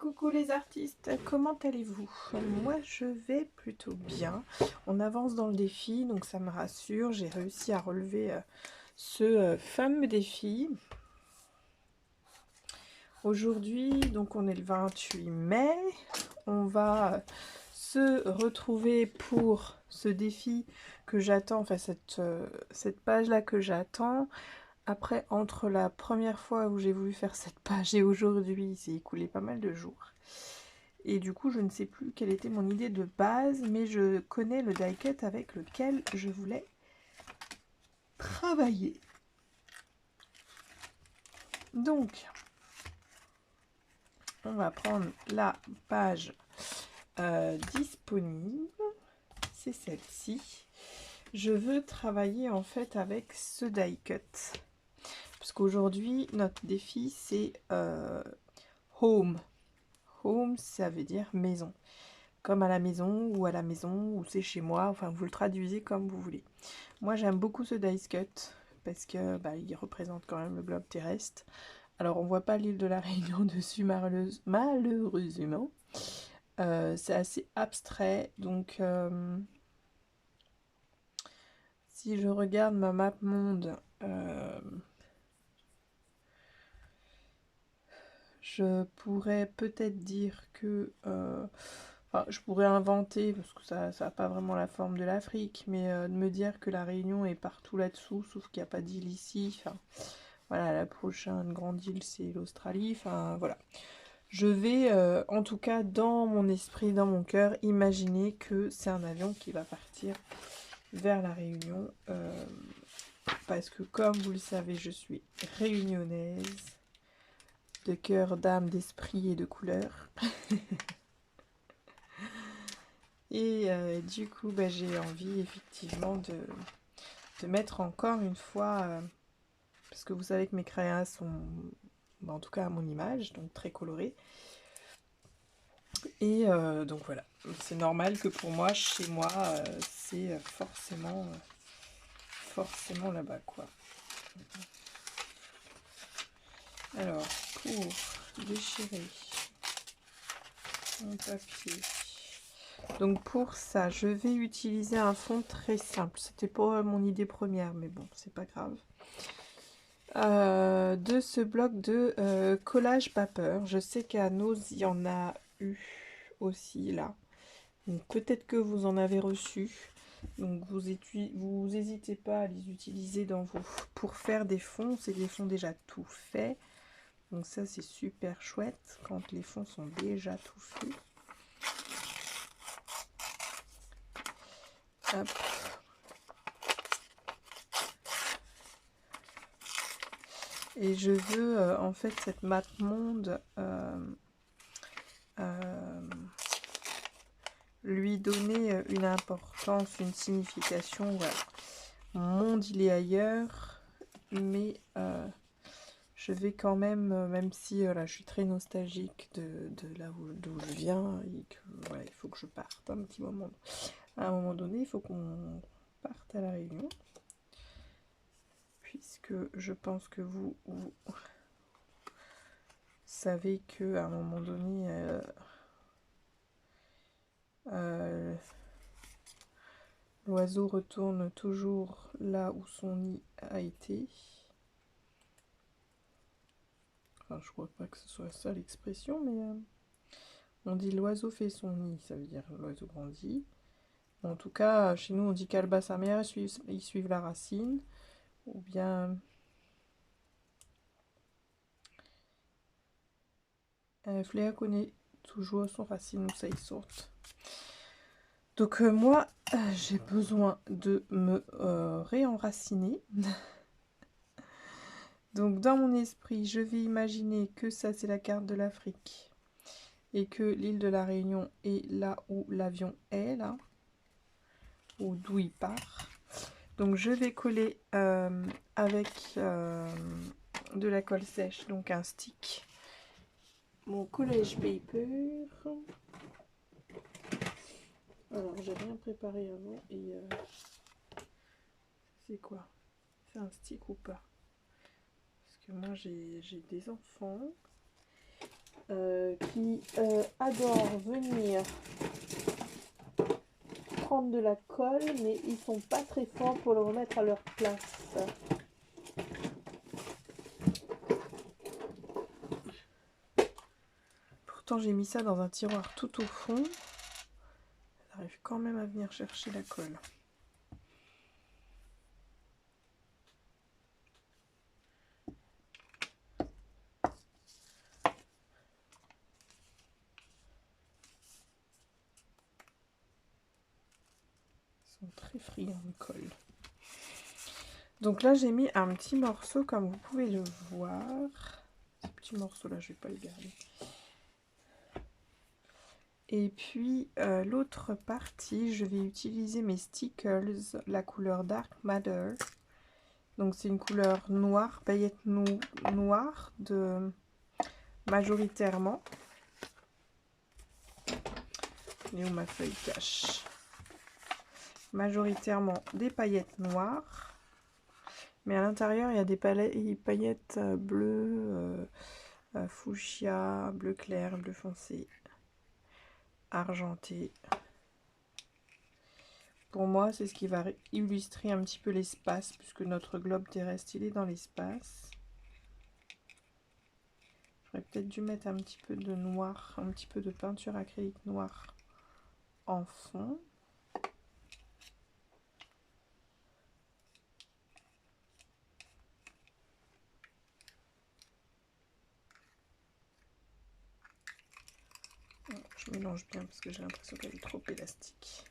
Coucou les artistes, comment allez-vous? Moi je vais plutôt bien. On avance dans le défi, donc ça me rassure. J'ai réussi à relever ce fameux défi. Aujourd'hui, donc on est le 28 mai. On va se retrouver pour ce défi que j'attends, enfin cette page-là que j'attends. Après, entre la première fois où j'ai voulu faire cette page et aujourd'hui, il s'est écoulé pas mal de jours. Et du coup, je ne sais plus quelle était mon idée de base, mais je connais le die cut avec lequel je voulais travailler. Donc, on va prendre la page disponible. C'est celle-ci. Je veux travailler en fait avec ce die cut. Parce qu'aujourd'hui, notre défi, c'est home. Home, ça veut dire maison. Comme à la maison, ou c'est chez moi. Enfin, vous le traduisez comme vous voulez. Moi, j'aime beaucoup ce dice cut parce que il représente quand même le globe terrestre. Alors, on voit pas l'île de la Réunion dessus, malheureusement. C'est assez abstrait. Donc, si je regarde ma map monde, je pourrais peut-être dire que... enfin, je pourrais inventer, parce que ça n'a pas vraiment la forme de l'Afrique, mais de me dire que la Réunion est partout là-dessous, sauf qu'il n'y a pas d'île ici. Enfin, voilà, la prochaine grande île, c'est l'Australie. Enfin, voilà. Je vais, en tout cas, dans mon esprit, dans mon cœur, imaginer que c'est un avion qui va partir vers la Réunion. Parce que, comme vous le savez, je suis réunionnaise, de cœur, d'âme, d'esprit et de couleur. Et du coup, j'ai envie effectivement de mettre encore une fois, parce que vous savez que mes crayons sont, en tout cas à mon image, donc très colorés. Et donc voilà, c'est normal que pour moi, chez moi, c'est forcément là-bas, quoi. Alors, pour déchirer mon papier, donc pour ça, je vais utiliser un fond très simple. C'était pas mon idée première, mais bon, c'est pas grave. De ce bloc de collage vapeur. Je sais qu'à Nose, il y en a eu aussi là. Donc peut-être que vous en avez reçu. Donc vous n'hésitez pas à les utiliser pour faire des fonds. C'est des fonds déjà tout faits. Donc ça c'est super chouette quand les fonds sont déjà tout faits. Hop. Et je veux en fait cette mat monde lui donner une importance, une signification. Voilà. Mon monde il est ailleurs, mais je vais quand même si je suis très nostalgique de là d'où je viens et que voilà, il faut que je parte un petit moment. À un moment donné, il faut qu'on parte à la Réunion, puisque je pense que vous savez que à un moment donné, l'oiseau retourne toujours là où son nid a été. Enfin, je crois pas que ce soit ça l'expression, mais on dit l'oiseau fait son nid, ça veut dire l'oiseau grandit. En tout cas, chez nous, on dit qu'Alba sa mère, ils suivent la racine. Ou bien... Fléa connaît toujours son racine où ça y saute. Donc moi, j'ai besoin de me réenraciner. Donc dans mon esprit, je vais imaginer que ça, c'est la carte de l'Afrique. Et que l'île de la Réunion est là où l'avion est, là. Ou d'où il part. Donc je vais coller avec de la colle sèche, donc un stick, mon collage paper. Alors j'ai rien préparé avant et c'est quoi? C'est un stick ou pas? Parce que moi j'ai des enfants qui adorent venir prendre de la colle, mais ils sont pas très forts pour le remettre à leur place. Pourtant j'ai mis ça dans un tiroir tout au fond. J'arrive quand même à venir chercher la colle. Ils sont très friands de colle. Donc là j'ai mis un petit morceau comme vous pouvez le voir. Ces petits morceaux là je vais pas les garder. Et puis l'autre partie, je vais utiliser mes stickers, la couleur Dark Matter. Donc c'est une couleur noire, paillette noire de majoritairement. Et où ma feuille cache. Majoritairement des paillettes noires. Mais à l'intérieur il y a des paillettes bleues, fuchsia, bleu clair, bleu foncé, argenté. Pour moi, c'est ce qui va illustrer un petit peu l'espace, puisque notre globe terrestre, il est dans l'espace. J'aurais peut-être dû mettre un petit peu de noir, un petit peu de peinture acrylique noire en fond. Je mélange bien parce que j'ai l'impression qu'elle est trop élastique.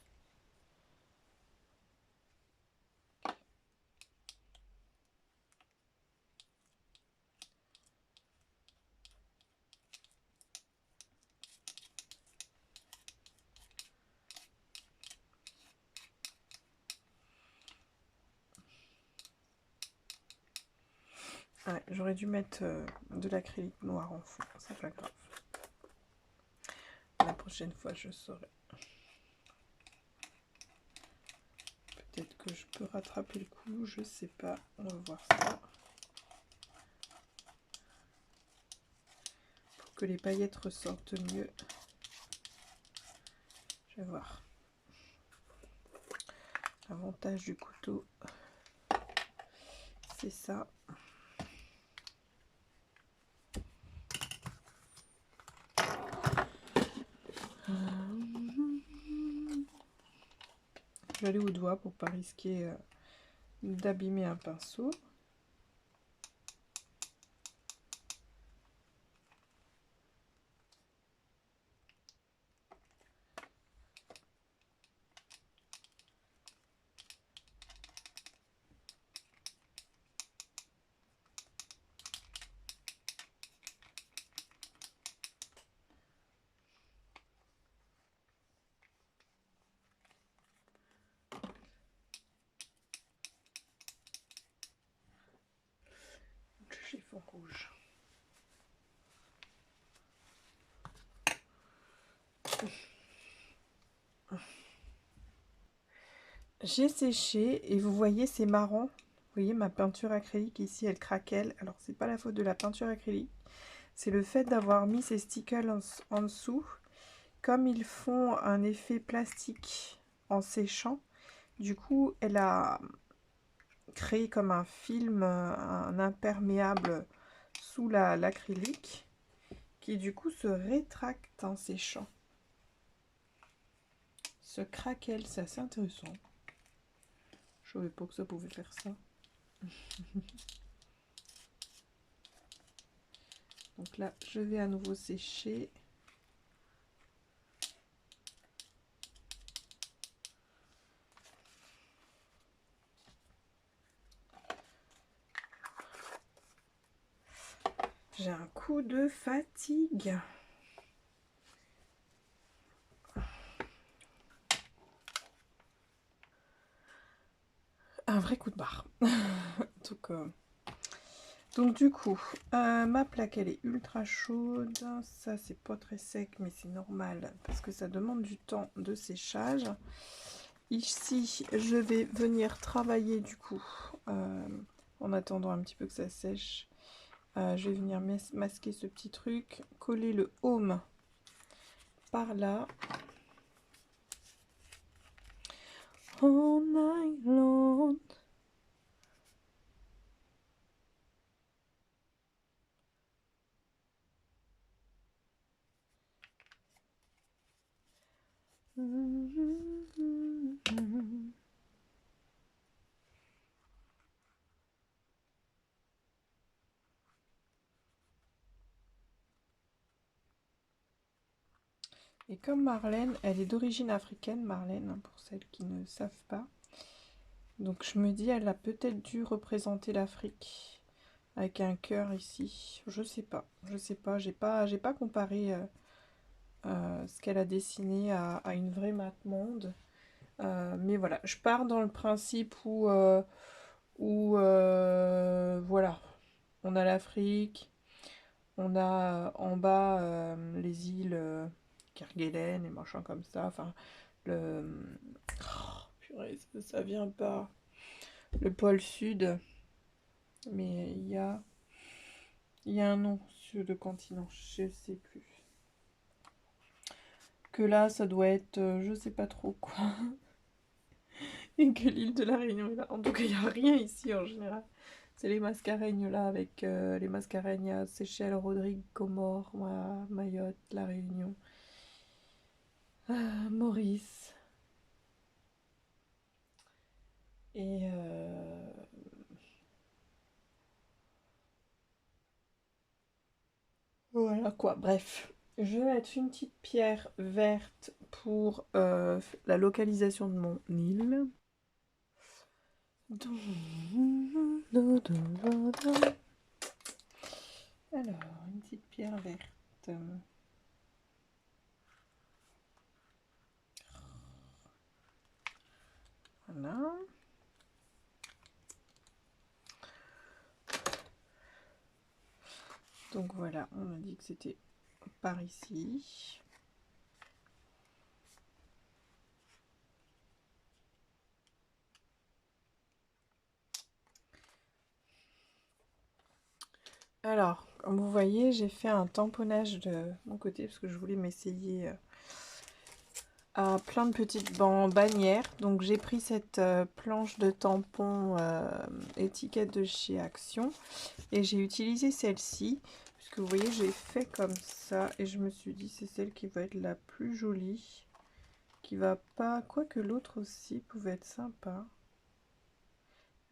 Ouais, j'aurais dû mettre de l'acrylique noir en fond, c'est pas grave. La prochaine fois, je saurai. Peut-être que je peux rattraper le coup, je sais pas. On va voir ça. Pour que les paillettes ressortent mieux. Je vais voir. L'avantage du couteau, c'est ça. Je vais aller au doigt pour pas risquer d'abîmer un pinceau. Chiffon rouge. J'ai séché et vous voyez c'est marrant. Vous voyez ma peinture acrylique ici elle craquelle. Alors c'est pas la faute de la peinture acrylique. C'est le fait d'avoir mis ces stickers en dessous. Comme ils font un effet plastique en séchant. Du coup elle a créé comme un film, un imperméable sous l'acrylique. Qui du coup se rétracte en séchant. Ce craquelle, c'est assez intéressant. Je savais pas que ça pouvait faire ça. Donc là, je vais à nouveau sécher. J'ai un coup de fatigue. Un vrai coup de barre. Donc du coup, ma plaque elle est ultra chaude. Ça c'est pas très sec mais c'est normal parce que ça demande du temps de séchage. Ici je vais venir travailler du coup en attendant un petit peu que ça sèche Je vais venir masquer ce petit truc, coller le home par là. All night long. Et comme Marlène, elle est d'origine africaine, Marlène, hein, pour celles qui ne savent pas. Donc je me dis, elle a peut-être dû représenter l'Afrique avec un cœur ici. Je sais pas, j'ai pas comparé ce qu'elle a dessiné à une vraie map monde. Mais voilà, je pars dans le principe où voilà, on a l'Afrique, on a en bas les îles Kerguelen et machin comme ça. Enfin, le. Oh, purée, ça vient pas. Le pôle sud. Mais il y a un nom sur le continent, je sais plus. Que là, ça doit être, je sais pas trop quoi. Et que l'île de la Réunion est là. En tout cas, il n'y a rien ici en général. C'est les Mascareignes là, avec les Mascareignes à Seychelles, Rodrigue, Comores, Mayotte, la Réunion, Maurice. Et voilà quoi, bref. Je vais mettre une petite pierre verte pour la localisation de mon île. Alors, une petite pierre verte. Voilà. Donc voilà, on a dit que c'était par ici. Alors, comme vous voyez, j'ai fait un tamponnage de mon côté parce que je voulais m'essayer à plein de petites bannières. Donc j'ai pris cette planche de tampon étiquette de chez Action et j'ai utilisé celle-ci. Puisque vous voyez, j'ai fait comme ça et je me suis dit c'est celle qui va être la plus jolie. Qui va pas, quoique l'autre aussi pouvait être sympa.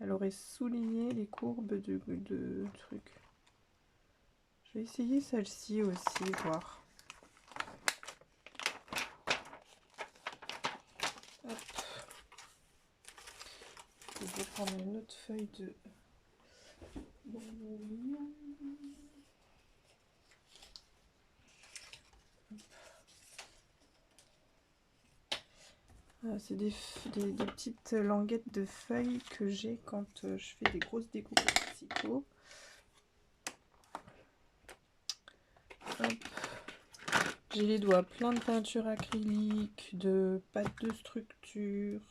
Elle aurait souligné les courbes de truc. Je vais essayer celle-ci aussi, voir. Hop. Je vais prendre une autre feuille de... C'est des petites languettes de feuilles que j'ai quand je fais des grosses découpes de psycho. J'ai les doigts pleins de peinture acrylique, de pâte de structure,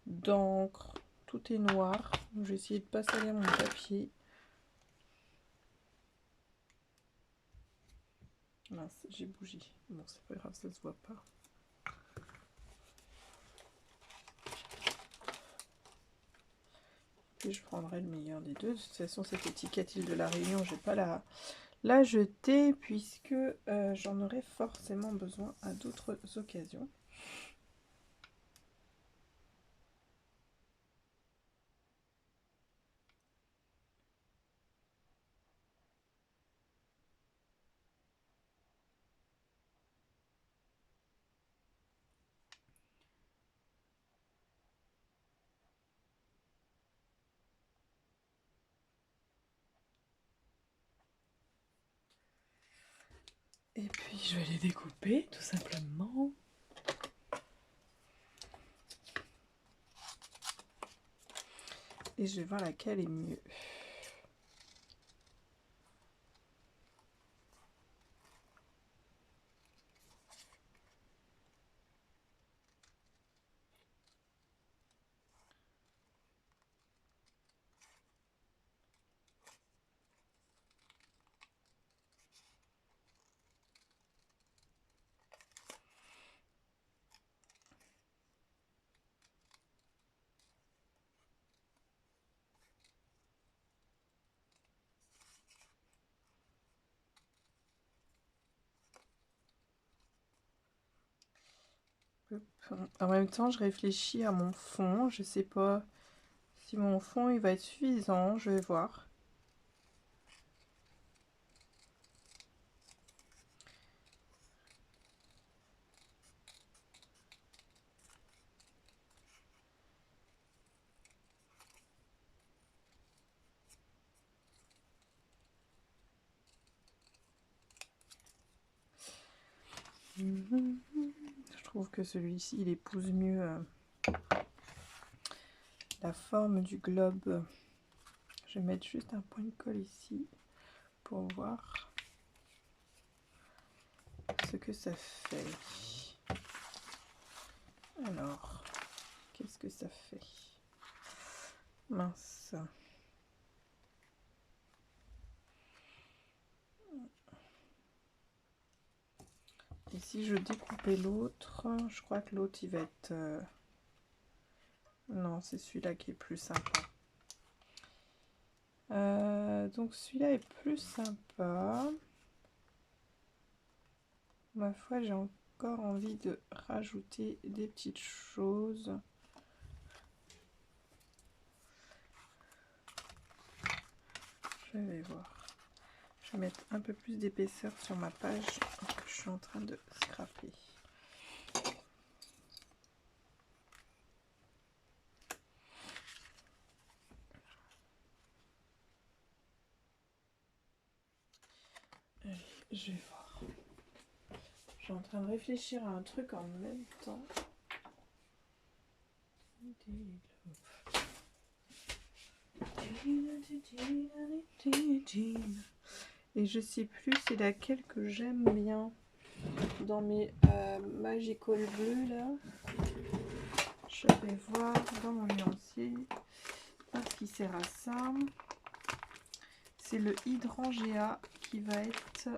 d'encre. Tout est noir. Je vais essayer de pas salir mon papier. Mince, j'ai bougé. Bon, c'est pas grave, ça se voit pas. Et je prendrai le meilleur des deux. De toute façon, cette étiquette île de la Réunion, je vais pas la jeter puisque j'en aurai forcément besoin à d'autres occasions. Et puis je vais les découper tout simplement. Et je vais voir laquelle est mieux. Hop. En même temps, je réfléchis à mon fond. Je sais pas si mon fond il va être suffisant. Je vais voir. Je trouve que celui-ci, il épouse mieux la forme du globe. Je vais mettre juste un point de colle ici pour voir ce que ça fait. Alors, qu'est-ce que ça fait? Mince. Et si je découpais l'autre, je crois que l'autre il va être... Non, c'est celui-là qui est plus sympa. Donc celui-là est plus sympa. Ma foi, j'ai encore envie de rajouter des petites choses. Je vais voir. Je vais mettre un peu plus d'épaisseur sur ma page que je suis en train de scraper. Allez, je vais voir. Je suis en train de réfléchir à un truc en même temps. Et je sais plus c'est laquelle que j'aime bien dans mes Magical Bleu là. Je vais voir dans mon nuancier parce qu'il sert à ça. C'est le Hydrangea qui va être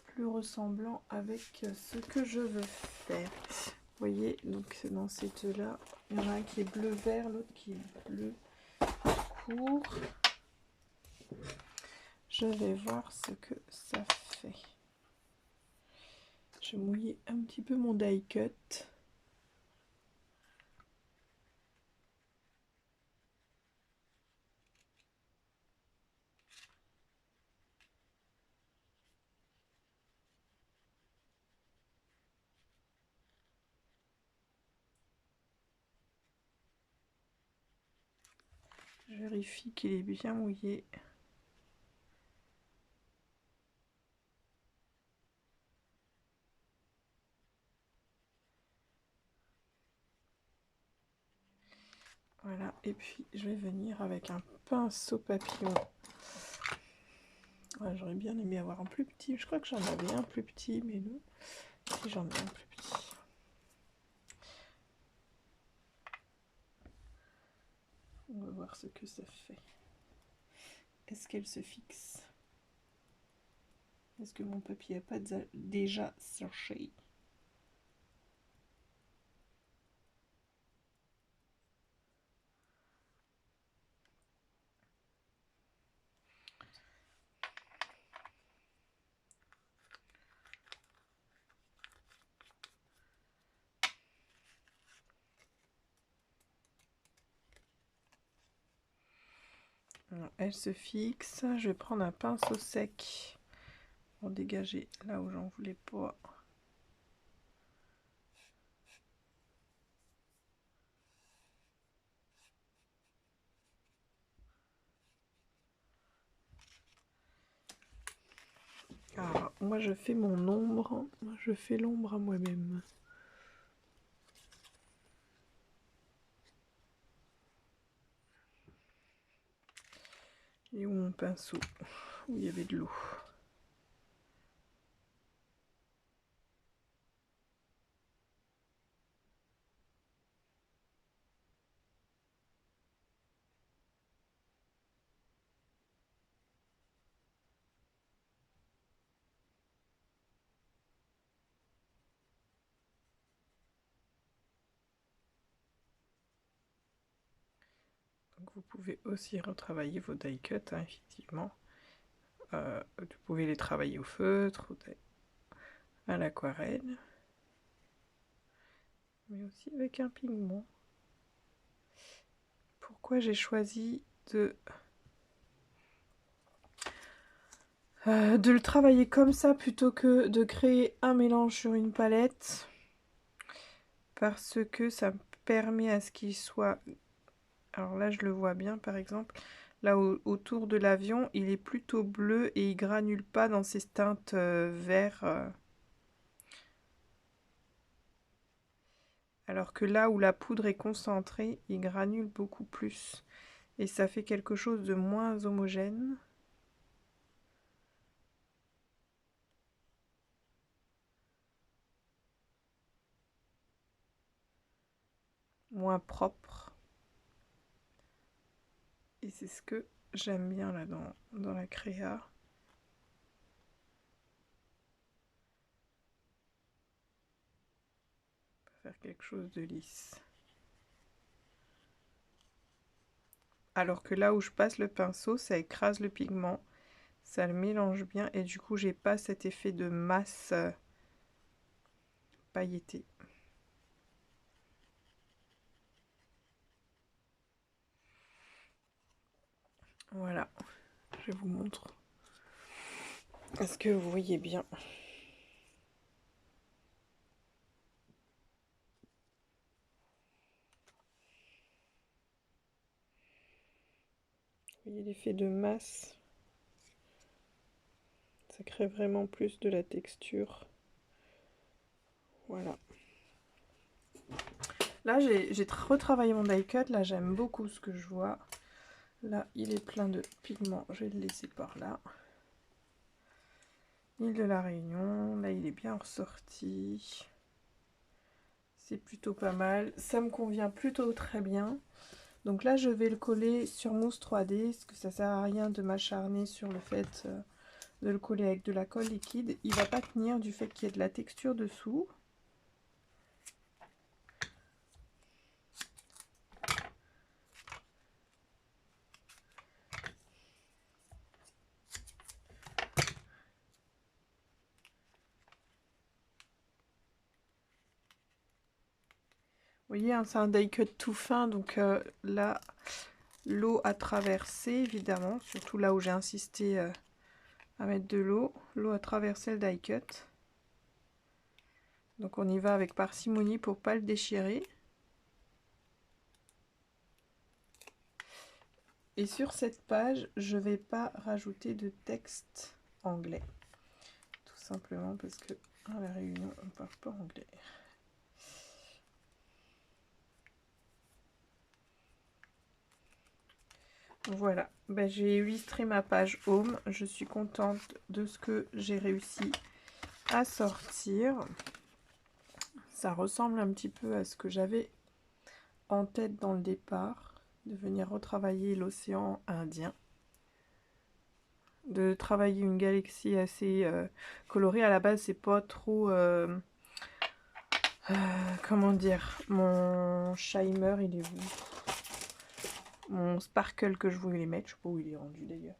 plus ressemblant avec ce que je veux faire. Vous voyez, donc dans ces deux là, il y en a un qui est bleu vert, l'autre qui est bleu court. Je vais voir ce que ça fait. Je vais mouiller un petit peu mon die cut. Je vérifie qu'il est bien mouillé. Voilà, et puis je vais venir avec un pinceau papillon. Ouais, j'aurais bien aimé avoir un plus petit. Je crois que j'en avais un plus petit, mais non. Si j'en ai un plus petit. On va voir ce que ça fait. Est-ce qu'elle se fixe? Est-ce que mon papier n'a pas déjà séché? Elle se fixe. Je vais prendre un pinceau sec pour dégager là où j'en voulais pas. Alors, moi je fais mon ombre. Je fais l'ombre à moi-même. Et où mon pinceau? Où il y avait de l'eau. Donc vous pouvez aussi retravailler vos die cuts, hein, effectivement. Vous pouvez les travailler au feutre, à l'aquarelle. mais aussi avec un pigment. Pourquoi j'ai choisi de le travailler comme ça plutôt que de créer un mélange sur une palette? Parce que ça me permet à ce qu'il soit... Alors là, je le vois bien, par exemple. Là, autour de l'avion, il est plutôt bleu et il granule pas dans ces teintes vert. Alors que là où la poudre est concentrée, il granule beaucoup plus. Et ça fait quelque chose de moins homogène. Moins propre. Et c'est ce que j'aime bien là dans la créa. Faire quelque chose de lisse. Alors que là où je passe le pinceau, ça écrase le pigment, ça le mélange bien et du coup j'ai pas cet effet de masse pailletée. Voilà, je vous montre. Est-ce que vous voyez bien? Vous voyez l'effet de masse? Ça crée vraiment plus de la texture. Voilà. Là, j'ai retravaillé mon die cut. Là, j'aime beaucoup ce que je vois. Là, il est plein de pigments. Je vais le laisser par là. Île de la Réunion. Là, il est bien ressorti. C'est plutôt pas mal. Ça me convient plutôt très bien. Donc là, je vais le coller sur mousse 3D. Parce que ça sert à rien de m'acharner sur le fait de le coller avec de la colle liquide. Il va pas tenir du fait qu'il y ait de la texture dessous. Vous voyez, hein, c'est un die cut tout fin, donc là, l'eau a traversé, évidemment, surtout là où j'ai insisté à mettre de l'eau. L'eau a traversé le die cut. Donc on y va avec parcimonie pour pas le déchirer. Et sur cette page, je vais pas rajouter de texte anglais. Tout simplement parce que à la Réunion, on parle pas anglais. Voilà, ben, j'ai illustré ma page home. Je suis contente de ce que j'ai réussi à sortir. Ça ressemble un petit peu à ce que j'avais en tête dans le départ, de venir retravailler l'océan Indien, de travailler une galaxie assez colorée. À la base, c'est pas trop... comment dire, mon Shimer, il est où? Mon sparkle que je voulais mettre, je sais pas où il est rendu d'ailleurs.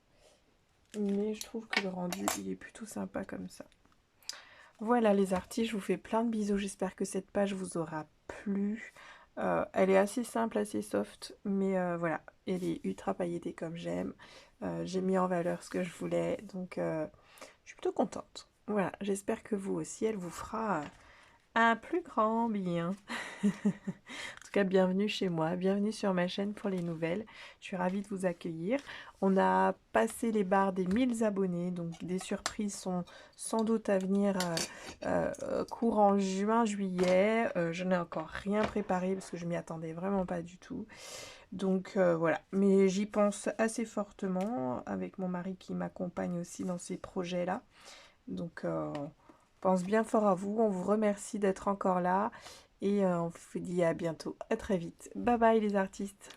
Mais je trouve que le rendu, il est plutôt sympa comme ça. Voilà les artistes, je vous fais plein de bisous. J'espère que cette page vous aura plu. Elle est assez simple, assez soft, mais voilà, elle est ultra pailletée comme j'aime. J'ai mis en valeur ce que je voulais, donc je suis plutôt contente. Voilà, j'espère que vous aussi, elle vous fera un plus grand bien. En tout cas, bienvenue chez moi, bienvenue sur ma chaîne pour les nouvelles. Je suis ravie de vous accueillir. On a passé les barres des 1000 abonnés, donc des surprises sont sans doute à venir courant juin, juillet. Je n'ai encore rien préparé parce que je m'y attendais vraiment pas du tout. Donc voilà, mais j'y pense assez fortement avec mon mari qui m'accompagne aussi dans ces projets-là. Donc on pense bien fort à vous, on vous remercie d'être encore là et on vous dit à bientôt, à très vite. Bye bye les artistes.